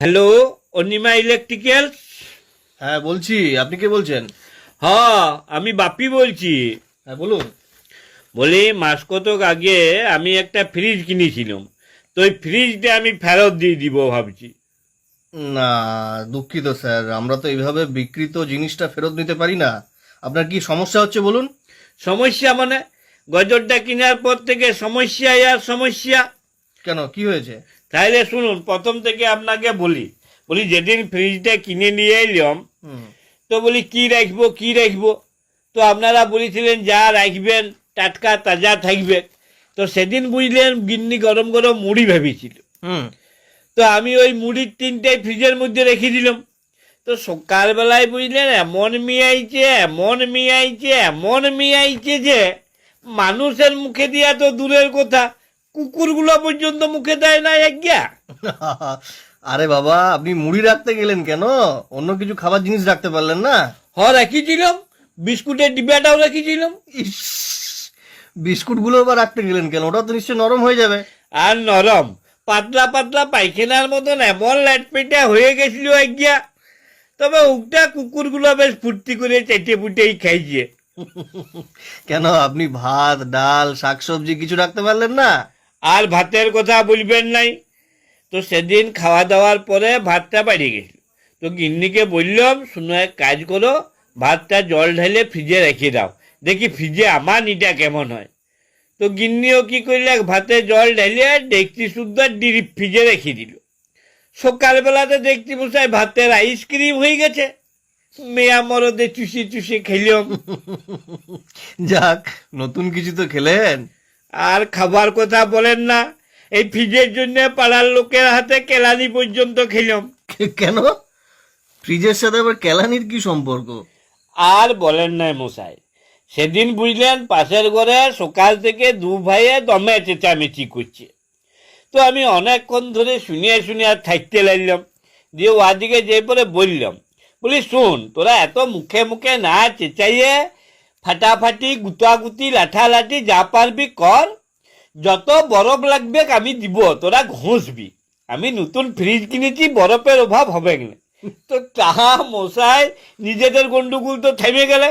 Hello, Anima electricals. হ্যাঁ বলছি, আপনি কে বলছেন? হ্যাঁ, আমি বাপি বলছি। হ্যাঁ বলুন। বলি, মাস কতক আগে আমি একটা ফ্রিজ কিনেছিলাম, তো ওই ফ্রিজটা আমি ফেরত দিয়ে দিব ভাবছি। না, দুঃখিত স্যার, আমরা তো এইভাবে বিক্রিত জিনিসটা ফেরত নিতে পারি না। আপনার কি সমস্যা হচ্ছে বলুন? সমস্যা মানে? গজরটা কেনার পর থেকে সমস্যা আর সমস্যা। কেন, কি হয়েছে? তাইলে শুনুন, প্রথম থেকে আপনাকে বলি। যেদিন ফ্রিজটা কিনে নিয়ে এলাম, হুম। তো বলি কি রাখবো কি রাখবো। তো আপনারা বলেছিলেন যা রাখবেন টাটকা তাজা থাকবে। তো সেদিন বুঝলেন গিন্নি গরম গরম মুড়ি ভেবেছিল। হুম। তো আমি ওই মুড়ির তিনটে ফ্রিজের মধ্যে রেখে দিলাম। তো সকালবেলায় বুঝলেন এমন মিয়াইছে যে মানুষের মুখে দিয়া তো দূরের কথা, কুকুরগুলো পর্যন্ত মুখে দেয় না একগা। আরে বাবা, আপনি মুড়ি রাখতে গেলেন কেন? অন্য কিছু খাবার জিনিস রাখতে পারলেন না? রেখেছিলাম, বিস্কুটের ডিব্বাটাও রেখেছিলাম। ইস, বিস্কুটগুলো আবার রাখতে গেলেন কেন? ওটা তো নিশ্চয় নরম হয়ে যাবে। আর নরম, পাতলা পাতলা পায়খানার মতন এমন ল্যাটপেটা হয়ে গেছিল একগা। তবে ওটা কুকুরগুলো বেশ ফুর্তি করে চেটে পুটেই খাইছে। কেন, আপনি ভাত ডাল শাকসবজি কিছু রাখতে পারলেন না? আর ভাতের কথা বলবেন নাই। তো সেদিন খাওয়া দাওয়ার পরে ভাতটা বাড়িয়ে গেছিল। তো গিন্নিকে বললাম, শুনো এক কাজ করো, ভাতটা জল ঢেলে ফ্রিজে রেখে দাও, দেখি ফ্রিজে আমার নিটা কেমন হয়। তো গিন্নিও কি করলে, ভাতে জল ঢেলে ডেকচি সুদ্ধা ডিপ ফ্রিজে রেখে দিল। সকালবেলাতে দেখছি বসাই ভাতের আইসক্রিম হয়ে গেছে। মেয়া মরদে চুষি চুষি খেলাম। যাক, নতুন কিছু তো খেলেন। আর খাবার কথা বলেন না, এই ফ্রিজের জন্য পাড়ার লোকের হাতে কেলানি পর্যন্ত খেলাম। কেন? ফ্রিজের সাথে আবার কেলানির কি সম্পর্ক? আর বলেন না মশাই, সেদিন বুঝলেন পাশের ঘরে সকাল থেকে দু ভাইয়ে দমে চেঁচামেচি করছে। তো আমি অনেকক্ষণ ধরে শুনিয়ে শুনিয়ে থাকতে লাগলাম। দিয়ে ওদিকে যে পরে বললাম, শোন, তোরা এত মুখে মুখে না চেঁচাইয়ে ফাটাফাটি গুতাগুতি লাঠালাঠি যা পারবি কর। যত বরফ লাগবে আমি দিব, তোরা ঘষবি। আমি নতুন ফ্রিজ কিনেছি, বরফের অভাব হবে না। তো তাহা মশাই নিজেদের গন্ডগোল তো থেমে গেলে,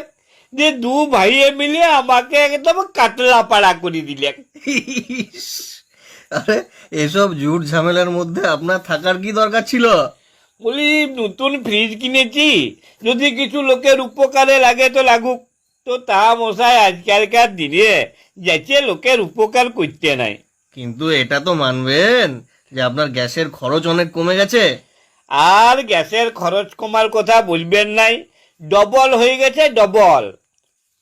যে দু ভাইয়ে মিলে আমাকে একদম কাতলা পাড়া করে দিলে। ইস, আরে এসব ঝুট ঝামেলার মধ্যে আপনার থাকার কি দরকার ছিল? বলি, নতুন ফ্রিজ কিনেছি, যদি কিছু লোকের উপকারে লাগে তো লাগুক। তো তা মশাই আজকালকার দিনে যাচ্ছে লোকের উপকার করতে নাই। কিন্তু এটা তো মানবেন যে আপনার গ্যাসের খরচ অনেক কমে গেছে। আর গ্যাসের খরচ কমার কথা বলবেন নাই, ডবল হয়ে গেছে, ডবল।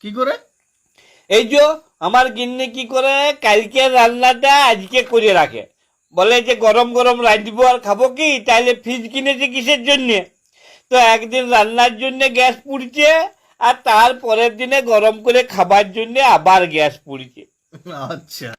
কি করে? এই যে আমার গিন্নি কি করে, কালকে রান্নাটা আজকে করে রাখে। বলে যে গরম গরম রাঁধবো আর খাবো কি, তাইলে ফ্রিজ কিনেছে কিসের জন্যে? তো একদিন রান্নার জন্য গ্যাস পুড়ছে, আর তার পরের দিনে গরম করে খাবার জন্য আবার গ্যাস পুড়ছে। আচ্ছা।